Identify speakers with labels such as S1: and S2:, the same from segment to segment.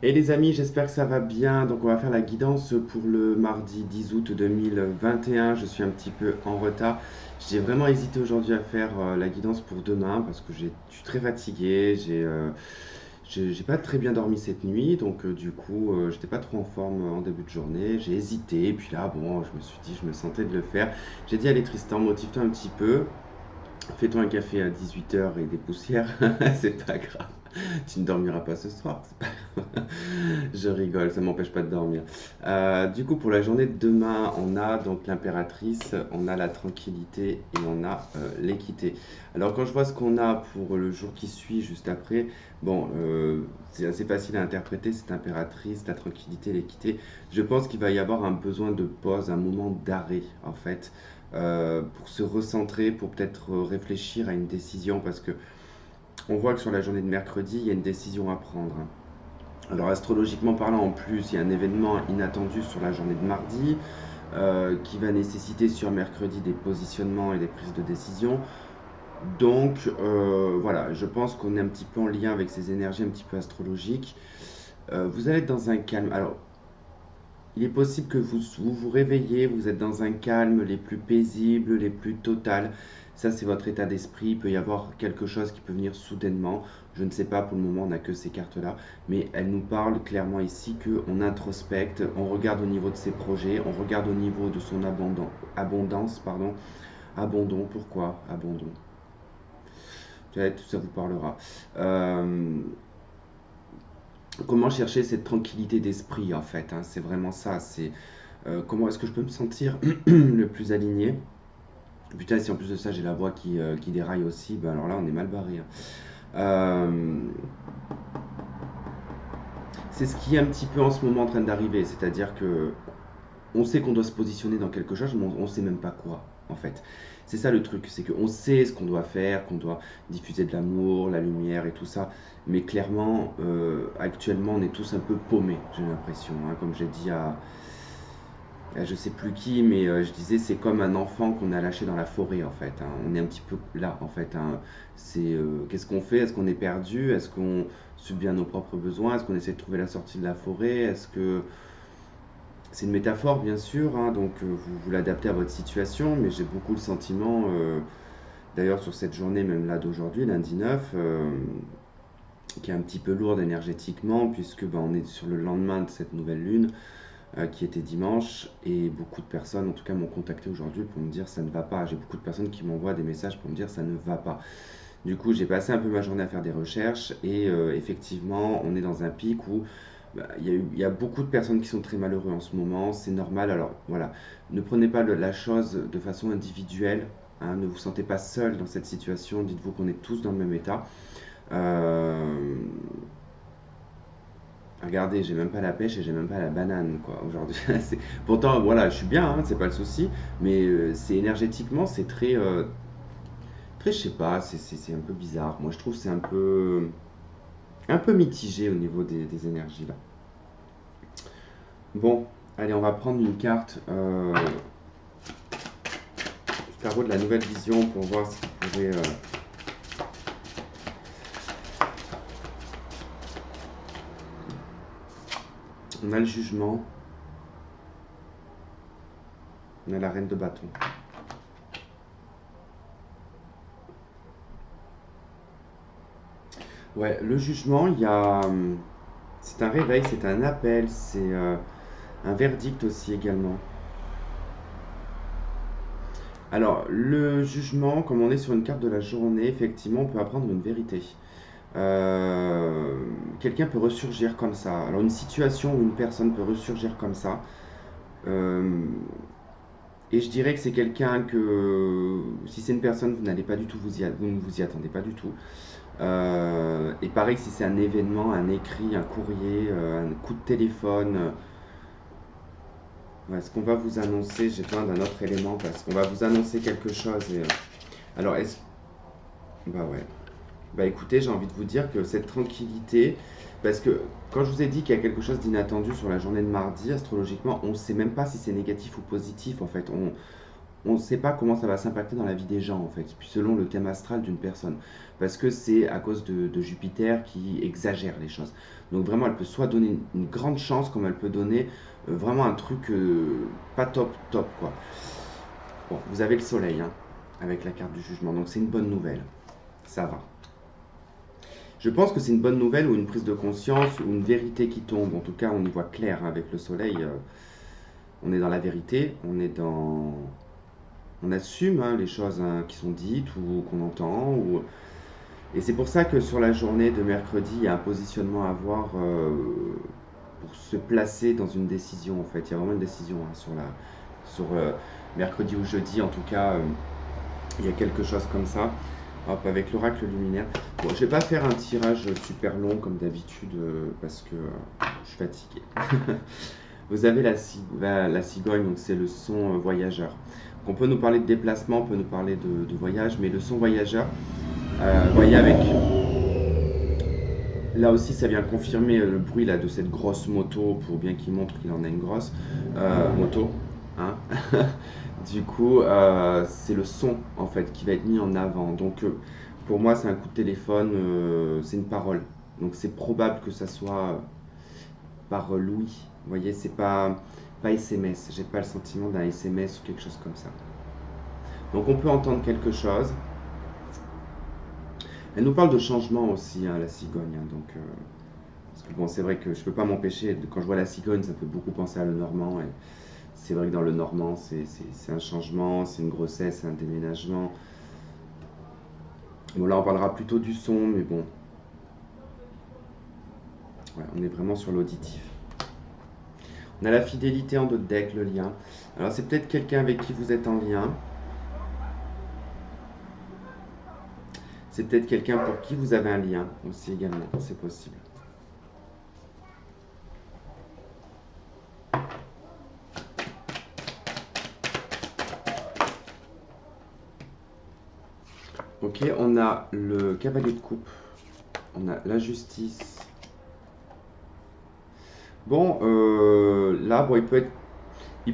S1: Et les amis, j'espère que ça va bien. Donc on va faire la guidance pour le mardi 10 août 2021. Je suis un petit peu en retard. J'ai vraiment hésité aujourd'hui à faire la guidance pour demain parce que je suis très fatigué. J'ai pas très bien dormi cette nuit, donc du coup, j'étais pas trop en forme en début de journée. J'ai hésité, et puis là, bon, je me suis dit, je me sentais de le faire. J'ai dit, allez Tristan, motive-toi un petit peu. Fais-toi un café à 18 h et des poussières, c'est pas grave. Tu ne dormiras pas ce soir, c'est pas grave. Je rigole, ça m'empêche pas de dormir. Du coup, pour la journée de demain, on a donc l'impératrice, on a la tranquillité et on a l'équité. Alors, quand je vois ce qu'on a pour le jour qui suit, juste après, bon, c'est assez facile à interpréter cette impératrice, la tranquillité, l'équité. Je pense qu'il va y avoir un besoin de pause, un moment d'arrêt, en fait, pour se recentrer, pour peut-être réfléchir à une décision, parce que on voit que sur la journée de mercredi, il y a une décision à prendre. Alors astrologiquement parlant, en plus, il y a un événement inattendu sur la journée de mardi qui va nécessiter sur mercredi des positionnements et des prises de décision. Donc voilà, je pense qu'on est un petit peu en lien avec ces énergies un petit peu astrologiques. Vous allez être dans un calme. Alors, il est possible que vous réveillez, vous êtes dans un calme les plus paisibles, les plus totales. Ça, c'est votre état d'esprit. Il peut y avoir quelque chose qui peut venir soudainement. Je ne sais pas, pour le moment, on n'a que ces cartes-là. Mais elles nous parlent clairement ici qu'on introspecte, on regarde au niveau de ses projets, on regarde au niveau de son abondance. Pardon. Abandon, pourquoi abandon? Peut-être ça vous parlera. Euh, Comment chercher cette tranquillité d'esprit, en fait, hein, c'est vraiment ça. C'est comment est-ce que je peux me sentir le plus aligné. Putain, si en plus de ça j'ai la voix qui déraille aussi, ben alors là on est mal barré, hein. Euh, c'est ce qui est un petit peu en ce moment en train d'arriver, c'est-à-dire que on sait qu'on doit se positionner dans quelque chose, mais on ne sait même pas quoi, en fait. C'est ça le truc, c'est qu'on sait ce qu'on doit faire, qu'on doit diffuser de l'amour, la lumière et tout ça, mais clairement, actuellement, on est tous un peu paumés, j'ai l'impression, hein, comme j'ai dit je sais plus qui, mais je disais, c'est comme un enfant qu'on a lâché dans la forêt, en fait, hein. On est un petit peu là, en fait, hein. Qu'est-ce qu'on fait? Est-ce qu'on est perdu? Est-ce qu'on subit à nos propres besoins? Est-ce qu'on essaie de trouver la sortie de la forêt? Est-ce que c'est une métaphore, bien sûr, hein, donc vous l'adaptez à votre situation, mais j'ai beaucoup le sentiment, d'ailleurs sur cette journée, même là d'aujourd'hui, lundi 9, qui est un petit peu lourde énergétiquement, puisque ben, on est sur le lendemain de cette nouvelle lune, qui était dimanche, et beaucoup de personnes, en tout cas, m'ont contacté aujourd'hui pour me dire ça ne va pas. J'ai beaucoup de personnes qui m'envoient des messages pour me dire ça ne va pas. Du coup, j'ai passé un peu ma journée à faire des recherches, et effectivement, on est dans un pic où bah, il y a beaucoup de personnes qui sont très malheureuses en ce moment, c'est normal. Alors voilà, ne prenez pas la chose de façon individuelle, hein, ne vous sentez pas seul dans cette situation, dites-vous qu'on est tous dans le même état. Euh, Regardez, j'ai même pas la pêche et j'ai même pas la banane, quoi, aujourd'hui. Pourtant, voilà, je suis bien, hein, c'est pas le souci, mais c'est énergétiquement, c'est très, très, je sais pas, c'est un peu bizarre. Moi, je trouve que c'est un peu mitigé au niveau des énergies, là. Bon, allez, on va prendre une carte tarot de la nouvelle vision pour voir ce qui pourrait. On a le jugement, on a la reine de bâton. Ouais, le jugement, il y a. C'est un réveil, c'est un appel, c'est un verdict aussi également. Alors, le jugement, comme on est sur une carte de la journée, effectivement, on peut apprendre une vérité. Euh, Quelqu'un peut ressurgir comme ça. Alors, une situation où une personne peut ressurgir comme ça. Euh, et je dirais que c'est quelqu'un que, si c'est une personne, vous n'allez pas du tout vous ne vous y attendez pas du tout. Et pareil, si c'est un événement, un écrit, un courrier, un coup de téléphone, ouais, ce qu'on va vous annoncer, j'ai besoin d'un autre élément parce qu'on va vous annoncer quelque chose. Alors, bah ouais. Bah écoutez, j'ai envie de vous dire que cette tranquillité, parce que quand je vous ai dit qu'il y a quelque chose d'inattendu sur la journée de mardi, astrologiquement, on ne sait même pas si c'est négatif ou positif en fait. on ne sait pas comment ça va s'impacter dans la vie des gens, en fait, puis selon le thème astral d'une personne. Parce que c'est à cause de Jupiter qui exagère les choses. Donc vraiment, elle peut soit donner une grande chance, comme elle peut donner vraiment un truc pas top, top, quoi. Bon, vous avez le soleil, hein, avec la carte du jugement, donc c'est une bonne nouvelle. Ça va. Je pense que c'est une bonne nouvelle ou une prise de conscience ou une vérité qui tombe. En tout cas, on y voit clair hein, avec le soleil. On est dans la vérité, on est dans... On assume hein, les choses hein, qui sont dites ou qu'on entend. Et c'est pour ça que sur la journée de mercredi, il y a un positionnement à avoir pour se placer dans une décision en fait. Il y a vraiment une décision hein, sur mercredi ou jeudi en tout cas. Il y a quelque chose comme ça. Hop, avec l'oracle luminaire. Bon, je vais pas faire un tirage super long comme d'habitude parce que je suis fatigué. Vous avez la cigogne, donc c'est le son voyageur. Donc, on peut nous parler de déplacement, on peut nous parler de voyage, mais le son voyageur, voyez avec. Là aussi, ça vient confirmer le bruit là, de cette grosse moto pour bien qu'il montre qu'il en a une grosse moto. Hein. Du coup, c'est le son en fait qui va être mis en avant. Donc, pour moi, c'est un coup de téléphone, c'est une parole. Donc, c'est probable que ça soit par Louis. Vous voyez, c'est pas SMS. J'ai pas le sentiment d'un SMS ou quelque chose comme ça. Donc, on peut entendre quelque chose. Elle nous parle de changement aussi, hein, la cigogne. Hein, donc, parce que bon, c'est vrai que je peux pas m'empêcher. Quand je vois la cigogne, ça peut beaucoup penser à le normand. Et c'est vrai que dans le normand, c'est un changement, c'est une grossesse, c'est un déménagement. Bon, là, on parlera plutôt du son, mais bon, ouais, on est vraiment sur l'auditif. On a la fidélité en dos de deck, le lien. Alors, c'est peut-être quelqu'un avec qui vous êtes en lien. C'est peut-être quelqu'un pour qui vous avez un lien aussi également, c'est possible. Ok, on a le cavalier de coupe, on a la justice. Bon, là, bon, il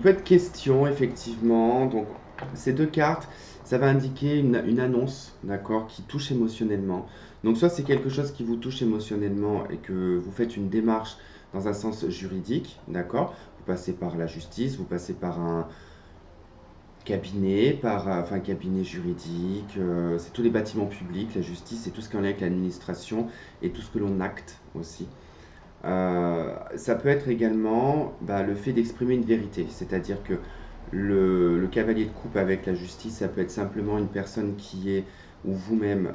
S1: peut être question, effectivement. Donc, ces deux cartes, ça va indiquer une annonce, d'accord, qui touche émotionnellement. Donc, soit c'est quelque chose qui vous touche émotionnellement et que vous faites une démarche dans un sens juridique, d'accord. Vous passez par la justice, vous passez par un cabinet, enfin un cabinet juridique, c'est tous les bâtiments publics, la justice, c'est tout ce qui est en lien avec l'administration et tout ce que l'on acte aussi. Ça peut être également bah, le fait d'exprimer une vérité, c'est-à-dire que le cavalier de coupe avec la justice, ça peut être simplement une personne qui est, ou vous-même,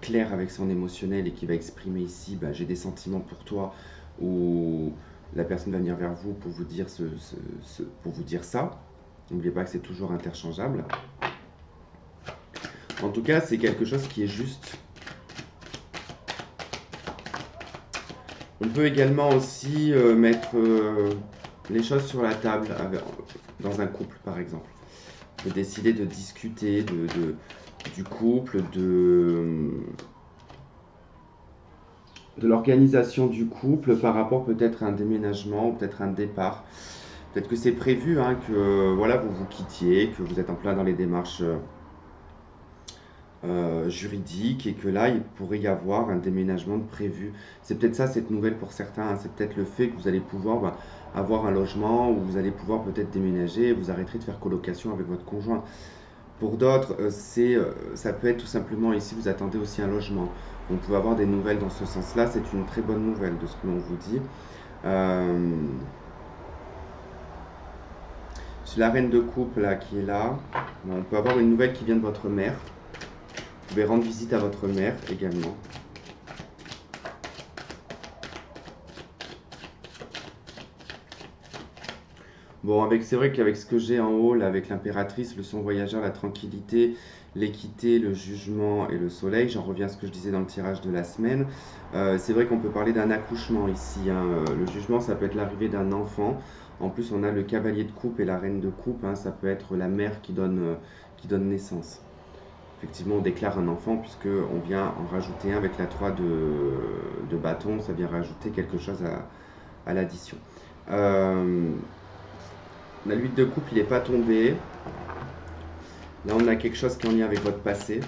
S1: clair avec son émotionnel et qui va exprimer ici, bah, j'ai des sentiments pour toi, ou la personne va venir vers vous pour vous dire, pour vous dire ça. N'oubliez pas que c'est toujours interchangeable. En tout cas, c'est quelque chose qui est juste. On peut également aussi mettre les choses sur la table dans un couple, par exemple. On peut décider de discuter du couple, de l'organisation du couple par rapport peut-être à un déménagement ou peut-être un départ. Peut-être que c'est prévu hein, que voilà, vous vous quittiez, que vous êtes en plein dans les démarches juridiques et que là, il pourrait y avoir un déménagement de prévu. C'est peut-être ça cette nouvelle pour certains, hein. C'est peut-être le fait que vous allez pouvoir bah, avoir un logement ou vous allez pouvoir peut-être déménager, vous arrêterez de faire colocation avec votre conjoint. Pour d'autres, ça peut être tout simplement ici, vous attendez aussi un logement. On peut avoir des nouvelles dans ce sens-là, c'est une très bonne nouvelle de ce que l'on vous dit. Euh, J'ai la reine de coupe là qui est là. On peut avoir une nouvelle qui vient de votre mère. Vous pouvez rendre visite à votre mère également. Bon, c'est vrai qu'avec ce que j'ai en haut, là, avec l'impératrice, le son voyageur, la tranquillité, l'équité, le jugement et le soleil, j'en reviens à ce que je disais dans le tirage de la semaine. C'est vrai qu'on peut parler d'un accouchement ici, hein. Le jugement, ça peut être l'arrivée d'un enfant. En plus, on a le cavalier de coupe et la reine de coupe, hein. Ça peut être la mère qui donne naissance. Effectivement, on déclare un enfant puisque on vient en rajouter un avec la 3 de bâton, ça vient rajouter quelque chose à l'addition. La 8 de coupe, il n'est pas tombé. Là, on a quelque chose qui est en lien avec votre passé.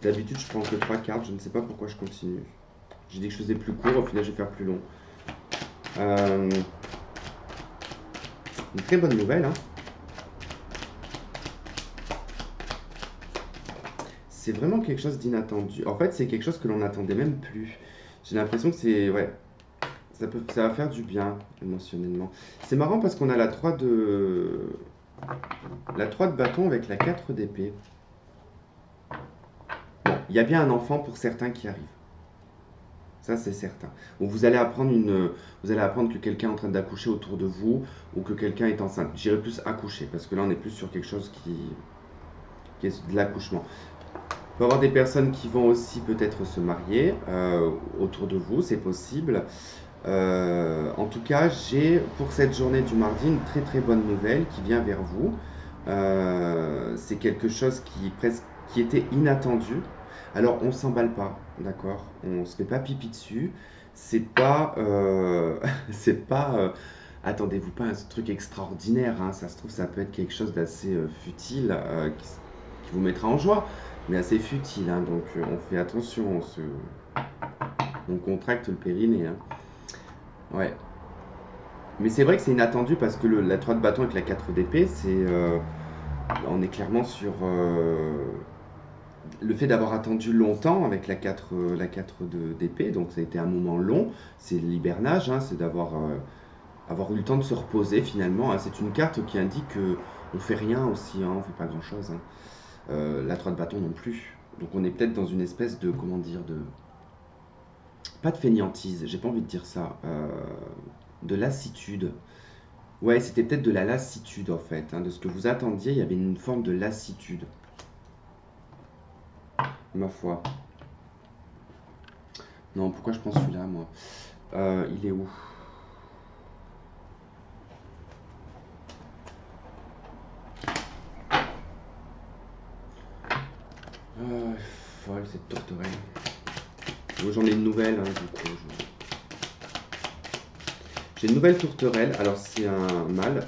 S1: D'habitude, je prends que 3 cartes. Je ne sais pas pourquoi je continue. J'ai dit que je faisais plus court. Au final, je vais faire plus long. Euh, une très bonne nouvelle, hein. C'est vraiment quelque chose d'inattendu. En fait, c'est quelque chose que l'on n'attendait même plus. J'ai l'impression que c'est... Ouais, ça va faire du bien émotionnellement. C'est marrant parce qu'on a la 3 de bâton avec la 4 d'épée. Bon, il y a bien un enfant pour certains qui arrive. Ça, c'est certain. Ou vous allez apprendre que quelqu'un est en train d'accoucher autour de vous ou que quelqu'un est enceinte. J'irai plus accoucher parce que là, on est plus sur quelque chose qui est de l'accouchement. Il peut y avoir des personnes qui vont aussi peut-être se marier autour de vous, c'est possible. En tout cas, j'ai pour cette journée du mardi une très très bonne nouvelle qui vient vers vous. C'est quelque chose qui était inattendu. Alors, on s'emballe pas, d'accord? On se fait pas pipi dessus. C'est pas, c'est pas. Attendez-vous pas à un truc extraordinaire, hein. Ça se trouve, ça peut être quelque chose d'assez futile qui vous mettra en joie, mais assez futile, hein. Donc, on fait attention, on contracte le périnée, hein. Ouais. Mais c'est vrai que c'est inattendu parce que la 3 de bâton avec la 4 d'épée, on est clairement sur le fait d'avoir attendu longtemps avec la 4 d'épée, donc ça a été un moment long, c'est l'hibernage, hein, c'est avoir eu le temps de se reposer finalement, hein. C'est une carte qui indique que on fait rien aussi, hein, on fait pas grand-chose, hein. La 3 de bâton non plus. Donc on est peut-être dans une espèce de, comment dire, pas de fainéantise, j'ai pas envie de dire ça, de lassitude. Ouais, c'était peut-être de la lassitude en fait, hein, de ce que vous attendiez, il y avait une forme de lassitude, ma foi. Non, pourquoi je prends celui-là, moi? Il est où? Folle cette tourterelle. Bon, j'en ai une nouvelle, hein, du coup. J'ai une nouvelle tourterelle, alors c'est un mâle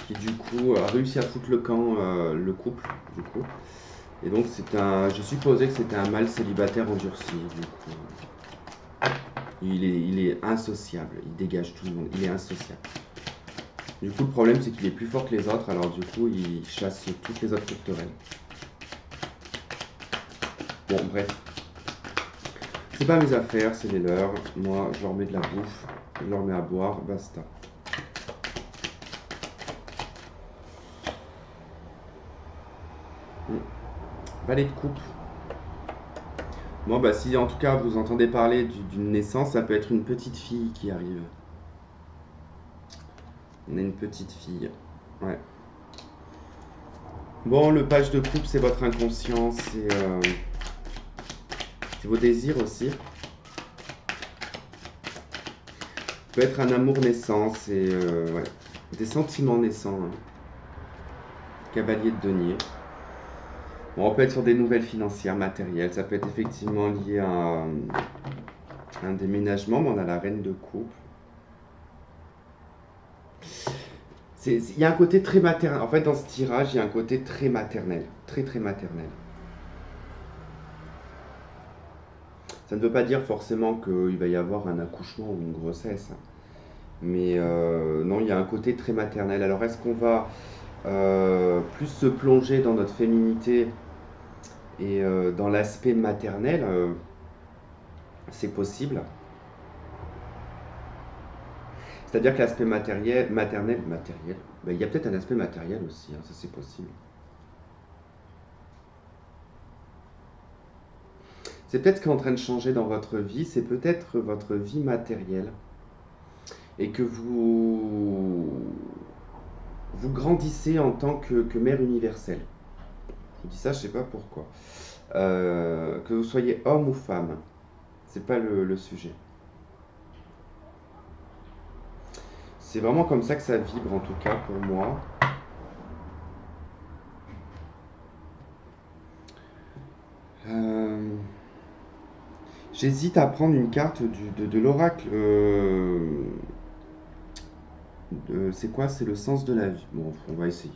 S1: qui du coup a réussi à foutre le camp, le couple, du coup. Et donc je supposais que c'était un mâle célibataire endurci, du coup. Il est insociable, il dégage tout le monde, il est insociable. Du coup, le problème, c'est qu'il est plus fort que les autres, alors du coup, il chasse toutes les autres tourterelles. Bon, bref. C'est pas mes affaires, c'est les leurs. Moi, je leur mets de la bouffe, je leur mets à boire, basta. Valet de coupe. Bon, bah, si en tout cas vous entendez parler d'une naissance, ça peut être une petite fille qui arrive. On a une petite fille. Ouais. Bon, le page de coupe, c'est votre inconscient, c'est vos désirs aussi. Peut être un amour naissant, c'est ouais, des sentiments naissants, hein. Cavalier de denier. Bon, on peut être sur des nouvelles financières, matérielles. Ça peut être effectivement lié à un déménagement, mais on a la reine de coupe. Il y a un côté très maternel. En fait, dans ce tirage, il y a un côté très maternel. Très, très maternel. Ça ne veut pas dire forcément qu'il va y avoir un accouchement ou une grossesse, hein. Mais non, il y a un côté très maternel. Alors, est-ce qu'on va plus se plonger dans notre féminité et dans l'aspect maternel? C'est possible. C'est-à-dire que l'aspect matériel, ben, il y a peut-être un aspect matériel aussi, hein, ça c'est possible. C'est peut-être ce qui est en train de changer dans votre vie, c'est peut-être votre vie matérielle et que vous grandissez en tant que mère universelle. Je vous dis ça, je sais pas pourquoi. Que vous soyez homme ou femme, c'est pas le sujet. C'est vraiment comme ça que ça vibre en tout cas pour moi. Euh, J'hésite à prendre une carte de l'oracle. C'est quoi? C'est le sens de la vie. Bon, on va essayer.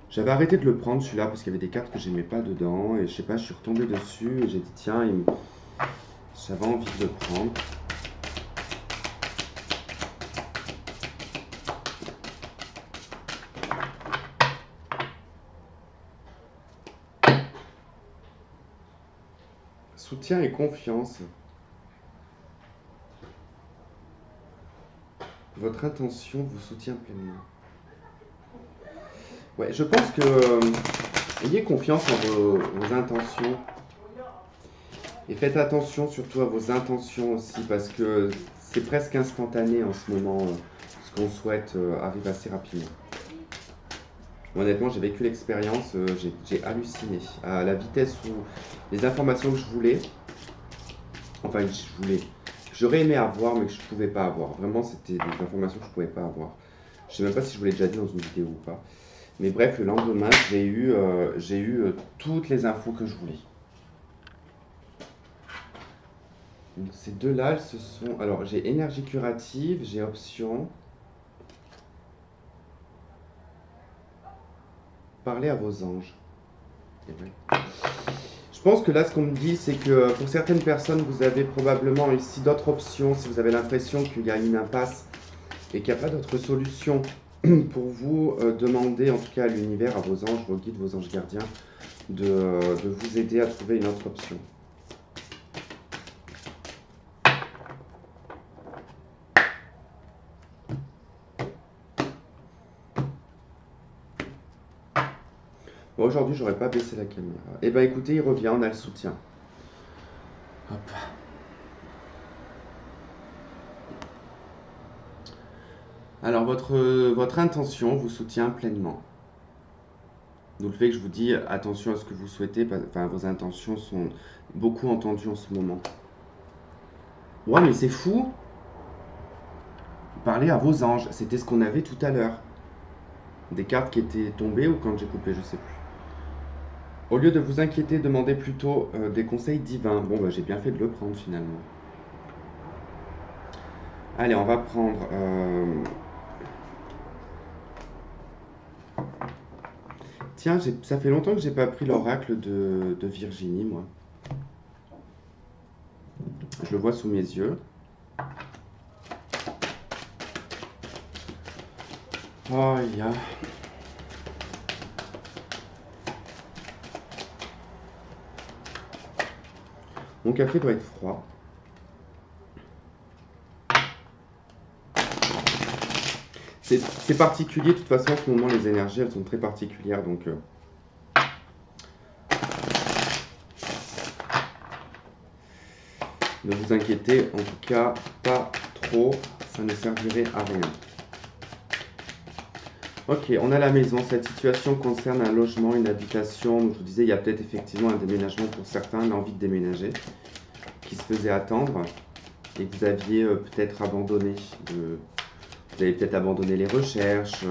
S1: J'avais arrêté de le prendre celui-là parce qu'il y avait des cartes que j'aimais pas dedans et je sais pas, je suis retombé dessus et j'ai dit tiens, j'avais envie de le prendre. Soutien et confiance. Votre intention vous soutient pleinement. Ouais, je pense que ayez confiance en vos intentions et faites attention surtout à vos intentions aussi parce que c'est presque instantané en ce moment. Ce qu'on souhaite arrive assez rapidement. Honnêtement, j'ai vécu l'expérience, j'ai halluciné à la vitesse où les informations que je voulais, enfin que je voulais, que j'aurais aimé avoir mais que je ne pouvais pas avoir. Vraiment, c'était des informations que je ne pouvais pas avoir. Je ne sais même pas si je vous l'ai déjà dit dans une vidéo ou pas. Mais bref, le lendemain, j'ai eu toutes les infos que je voulais. Donc ces deux-là, elles se sont... Alors, j'ai énergie curative, j'ai option. Parler à vos anges. Et ouais. Je pense que là, ce qu'on me dit, c'est que pour certaines personnes, vous avez probablement ici d'autres options. Si vous avez l'impression qu'il y a une impasse et qu'il n'y a pas d'autre solution pour vous, demandez en tout cas à l'univers, à vos anges, vos guides, vos anges gardiens, de vous aider à trouver une autre option. Bon, aujourd'hui, j'aurais pas baissé la caméra. Eh ben écoutez, il revient, on a le soutien. Hop. Alors, votre intention vous soutient pleinement. Donc, le fait que je vous dis attention à ce que vous souhaitez, enfin, vos intentions sont beaucoup entendues en ce moment. Ouais, mais c'est fou. Parlez à vos anges, c'était ce qu'on avait tout à l'heure. Des cartes qui étaient tombées ou quand j'ai coupé, je sais plus. Au lieu de vous inquiéter, demandez plutôt des conseils divins. Bon, bah, j'ai bien fait de le prendre finalement. Allez, on va prendre... Tiens, ça fait longtemps que j'ai pas pris l'oracle de Virginie, moi. Je le vois sous mes yeux. Oh, il y a... Mon café doit être froid. C'est particulier, de toute façon, en ce moment, les énergies, elles sont très particulières, donc... ne vous inquiétez, en tout cas, pas trop, ça ne servirait à rien. Ok, on a la maison. Cette situation concerne un logement, une habitation. Donc, je vous disais, il y a peut-être effectivement un déménagement pour certains, l'envie de déménager, qui se faisait attendre, et que vous aviez peut-être abandonné. Vous avez peut-être abandonné les recherches.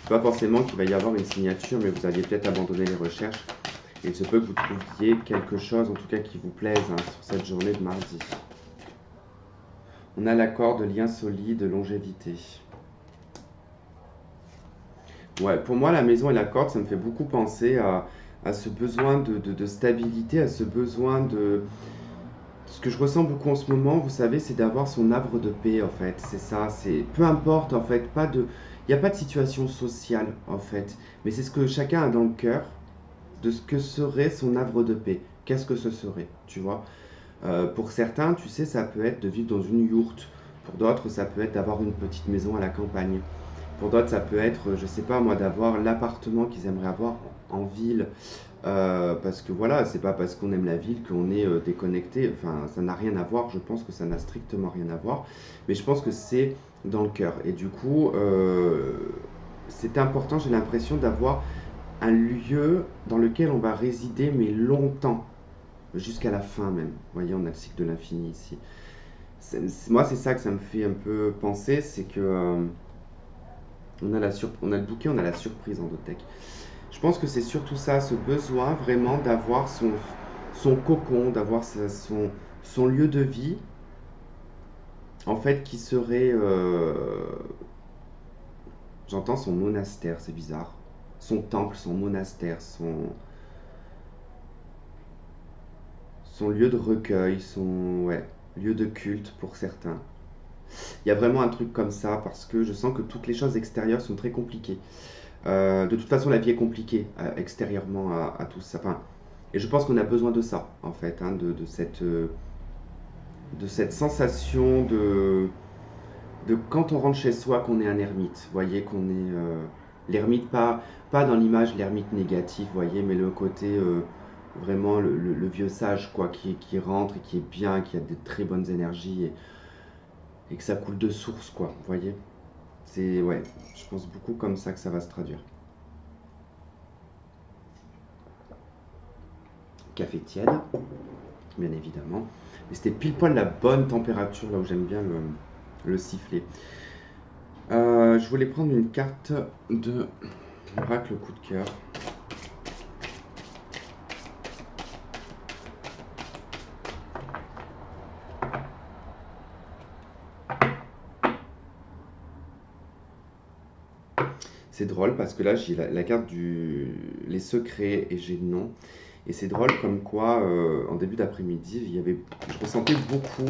S1: Pas forcément qu'il va y avoir une signature, mais vous aviez peut-être abandonné les recherches. Il se peut que vous trouviez quelque chose, en tout cas, qui vous plaise sur cette journée de mardi. On a l'accord de lien solide, longévité. Ouais, pour moi, la maison et la corde, ça me fait beaucoup penser à ce besoin de stabilité, à ce besoin de... Ce que je ressens beaucoup en ce moment, vous savez, c'est d'avoir son havre de paix, en fait. C'est ça, c'est... Peu importe, en fait, pas de... Il n'y a pas de situation sociale, en fait. Mais c'est ce que chacun a dans le cœur de ce que serait son havre de paix. Qu'est-ce que ce serait, tu vois? Pour certains, tu sais, ça peut être de vivre dans une yourte. Pour d'autres, ça peut être d'avoir une petite maison à la campagne. Pour d'autres, ça peut être, je sais pas moi, d'avoir l'appartement qu'ils aimeraient avoir en ville. Parce que voilà, c'est pas parce qu'on aime la ville qu'on est déconnecté. Enfin, ça n'a rien à voir. Je pense que ça n'a strictement rien à voir. Mais je pense que c'est dans le cœur. Et du coup, c'est important, j'ai l'impression, d'avoir un lieu dans lequel on va résider, mais longtemps. Jusqu'à la fin même. Vous voyez, on a le cycle de l'infini ici. Moi, c'est ça que ça me fait un peu penser, c'est que on a le bouquet, on a la surprise en deck. Je pense que c'est surtout ça, ce besoin vraiment d'avoir son cocon, d'avoir son lieu de vie, en fait, qui serait J'entends son monastère, c'est bizarre. Son temple, son monastère, son lieu de recueil, son ouais, lieu de culte pour certains. Il y a vraiment un truc comme ça parce que je sens que toutes les choses extérieures sont très compliquées. De toute façon, la vie est compliquée extérieurement à tout ça. Enfin, et je pense qu'on a besoin de ça, en fait, hein, de cette sensation de quand on rentre chez soi qu'on est un ermite. Vous voyez, qu'on est l'ermite, pas dans l'image l'ermite négatif, vous voyez, mais le côté vraiment le vieux sage, quoi, qui rentre et qui est bien, qui a de très bonnes énergies et que ça coule de source, quoi, vous voyez. C'est, ouais, je pense beaucoup comme ça que ça va se traduire. Café tiède, bien évidemment. Mais c'était pile poil la bonne température, là où j'aime bien le siffler. Je voulais prendre une carte de Oracle coup de cœur. C'est drôle parce que là j'ai la carte les secrets et j'ai le nom. Et c'est drôle comme quoi en début d'après-midi, je ressentais beaucoup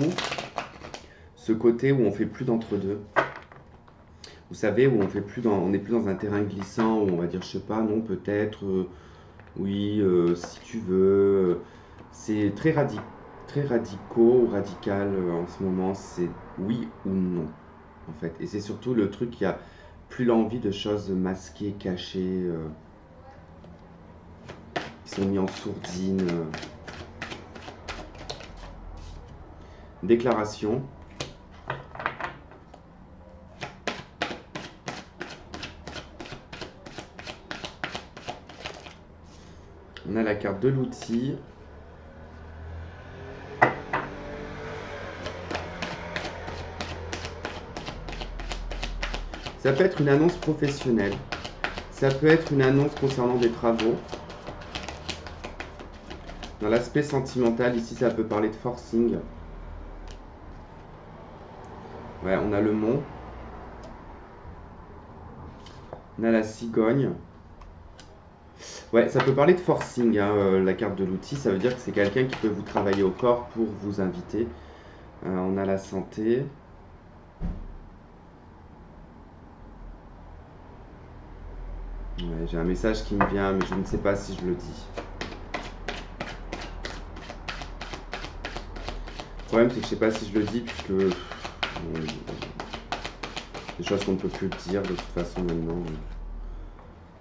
S1: ce côté où on fait plus d'entre-deux. Vous savez, où on n'est plus dans un terrain glissant où on va dire je sais pas, non, peut-être, oui, si tu veux. C'est très radicaux ou radical en ce moment, c'est oui ou non en fait. Et c'est surtout le truc qui a plus l'envie de choses masquées, cachées, qui sont mis en sourdine. Déclaration. On a la carte de l'outil. Ça peut être une annonce professionnelle. Ça peut être une annonce concernant des travaux. Dans l'aspect sentimental, ici, ça peut parler de forcing. Ouais, on a le mont. On a la cigogne. Ouais, ça peut parler de forcing, hein, la carte de l'outil. Ça veut dire que c'est quelqu'un qui peut vous travailler au corps pour vous inviter. On a la santé. Ouais, j'ai un message qui me vient, mais je ne sais pas si je le dis. Le problème, c'est que je ne sais pas si je le dis, puisque des choses qu'on ne peut plus dire de toute façon maintenant. Donc.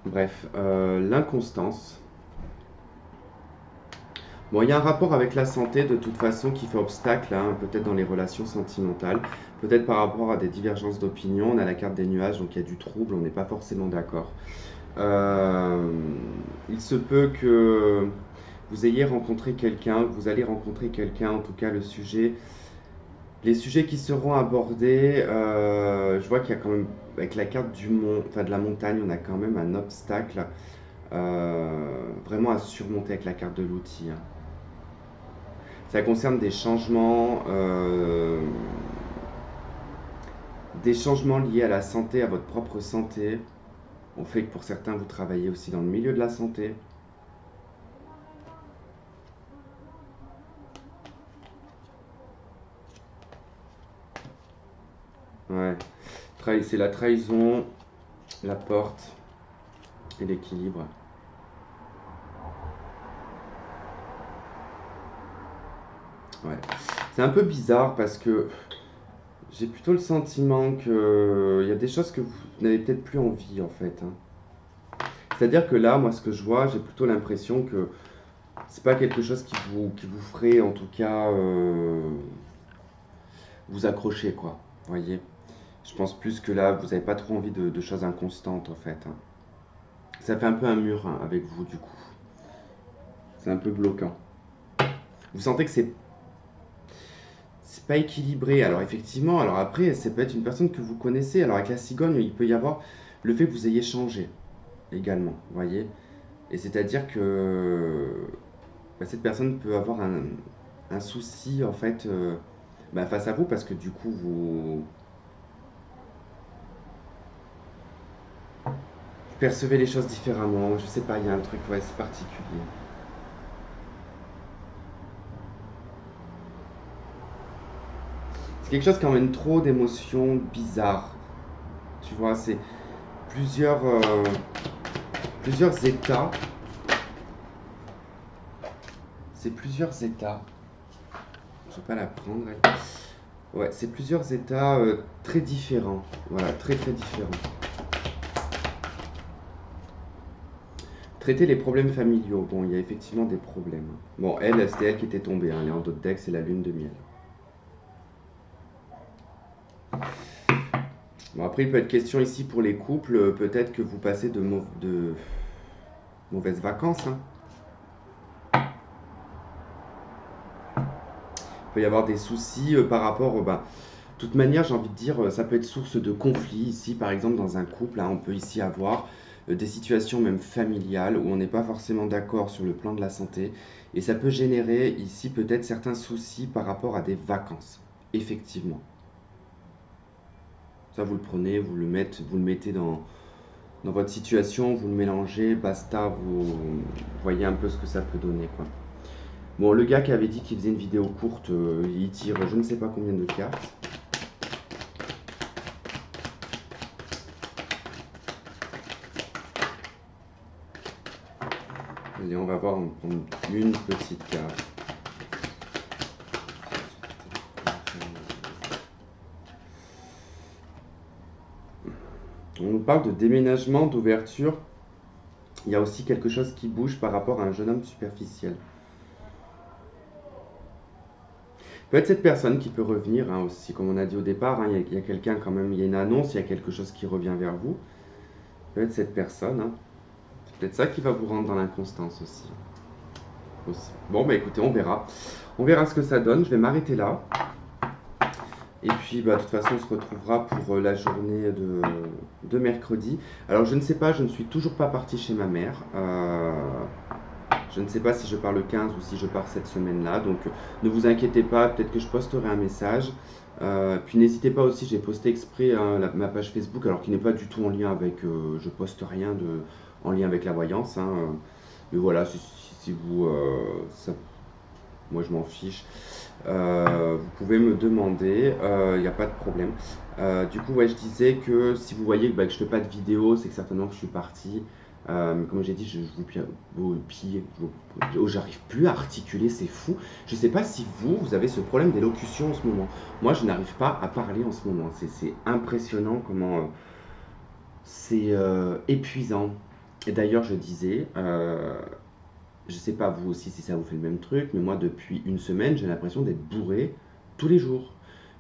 S1: Bref, l'inconstance. Bon, il y a un rapport avec la santé de toute façon qui fait obstacle, hein, peut-être dans les relations sentimentales, peut-être par rapport à des divergences d'opinion. On a la carte des nuages, donc il y a du trouble, on n'est pas forcément d'accord. Euh, il se peut que vous ayez rencontré quelqu'un, que vous allez rencontrer quelqu'un, en tout cas les sujets qui seront abordés, je vois qu'il y a quand même, avec la carte du mont, enfin de la montagne, on a quand même un obstacle vraiment à surmonter avec la carte de l'outil, hein. Ça concerne des changements liés à la santé, à votre propre santé. On fait que pour certains, vous travaillez aussi dans le milieu de la santé. Ouais. C'est la trahison, la porte et l'équilibre. Ouais. C'est un peu bizarre parce que j'ai plutôt le sentiment que il y a des choses que vous n'avez peut-être plus envie en fait, hein. C'est-à-dire que là, moi, ce que je vois, j'ai plutôt l'impression que c'est pas quelque chose qui vous ferait en tout cas vous accrocher, quoi. Vous voyez? Je pense plus que là, vous n'avez pas trop envie de choses inconstantes en fait, hein. Ça fait un peu un mur hein, avec vous du coup. C'est un peu bloquant. Vous sentez que c'est pas équilibré. Alors effectivement, alors après, ça peut être une personne que vous connaissez. Alors avec la cigogne, il peut y avoir le fait que vous ayez changé également, vous voyez. Et c'est-à-dire que bah, cette personne peut avoir un souci en fait bah, face à vous parce que du coup percevez les choses différemment. Je sais pas, il y a un truc, ouais, c'est particulier. C'est quelque chose qui emmène trop d'émotions bizarres. Tu vois, c'est plusieurs, plusieurs états. C'est plusieurs états. Je vais pas la prendre, elle. Ouais, c'est plusieurs états très différents. Voilà, très très différents. Traiter les problèmes familiaux. Bon, il y a effectivement des problèmes. Bon, elle, c'était elle qui était tombée, hein. Elle est en d'autres decks, c'est la lune de miel. Bon, après, il peut être question ici pour les couples, peut-être que vous passez de mauvaises vacances, hein. Il peut y avoir des soucis par rapport bah, de toute manière, j'ai envie de dire, ça peut être source de conflit ici, par exemple, dans un couple, hein, on peut ici avoir des situations même familiales où on n'est pas forcément d'accord sur le plan de la santé, et ça peut générer ici peut-être certains soucis par rapport à des vacances, effectivement. Ça, vous le prenez, vous le mettez dans votre situation, vous le mélangez, basta, vous voyez un peu ce que ça peut donner, quoi. Bon, le gars qui avait dit qu'il faisait une vidéo courte, il tire je ne sais pas combien de cartes. Allez, on va voir, on prend une petite carte. On nous parle de déménagement, d'ouverture. Il y a aussi quelque chose qui bouge par rapport à un jeune homme superficiel. Peut-être cette personne qui peut revenir, hein, aussi, comme on a dit au départ, hein, il y a quelqu'un quand même, il y a une annonce, il y a quelque chose qui revient vers vous. Peut-être cette personne, hein. C'est peut-être ça qui va vous rendre dans l'inconstance aussi. Bon, bah écoutez, on verra. On verra ce que ça donne. Je vais m'arrêter là. Et puis, bah, de toute façon, on se retrouvera pour la journée de mercredi. Alors, je ne sais pas, je ne suis toujours pas parti chez ma mère. Je ne sais pas si je pars le 15 ou si je pars cette semaine-là. Donc, ne vous inquiétez pas, peut-être que je posterai un message. Puis, n'hésitez pas aussi, j'ai posté exprès hein, ma page Facebook, alors qui n'est pas du tout en lien avec. Je poste rien en lien avec la voyance, hein. Mais voilà, si vous. Moi, je m'en fiche. Vous pouvez me demander, il n'y a pas de problème. Du coup, ouais, je disais que si vous voyez bah, que je fais pas de vidéo, c'est que certainement que je suis parti. Mais comme j'ai dit, je vous pille. Oh, j'arrive plus à articuler, c'est fou. Je sais pas si vous avez ce problème d'élocution en ce moment. Moi, je n'arrive pas à parler en ce moment. C'est impressionnant comment c'est épuisant. Et d'ailleurs, je disais, je sais pas vous aussi si ça vous fait le même truc, mais moi depuis une semaine, j'ai l'impression d'être bourré tous les jours.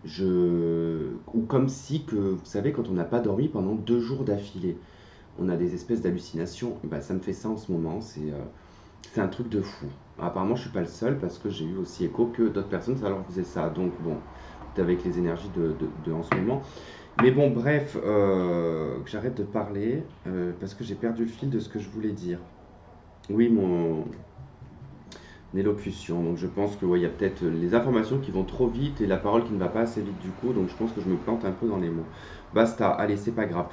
S1: Ou comme si que, vous savez, quand on n'a pas dormi pendant 2 jours d'affilée, on a des espèces d'hallucinations. Bah, ça me fait ça en ce moment, c'est un truc de fou. Apparemment, je suis pas le seul parce que j'ai eu aussi écho que d'autres personnes, ça leur faisait ça. Donc bon, avec les énergies en ce moment. Mais bon, bref, que j'arrête de parler parce que j'ai perdu le fil de ce que je voulais dire. Oui, mon élocution. Donc je pense que ouais, il y a peut-être les informations qui vont trop vite et la parole qui ne va pas assez vite du coup. Donc je pense que je me plante un peu dans les mots. Basta, allez, c'est pas grave.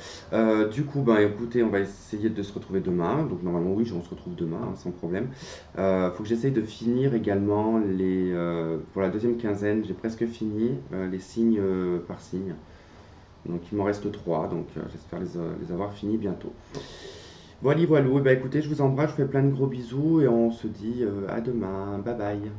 S1: Du coup, ben écoutez, on va essayer de se retrouver demain. Donc normalement, oui, on se retrouve demain, hein, sans problème. Faut que j'essaye de finir également pour la deuxième quinzaine. J'ai presque fini les signes par signe. Donc il m'en reste 3. Donc j'espère les avoir finis bientôt. Voilà, voilà. Bah, écoutez, je vous embrasse, je vous fais plein de gros bisous et on se dit à demain. Bye bye.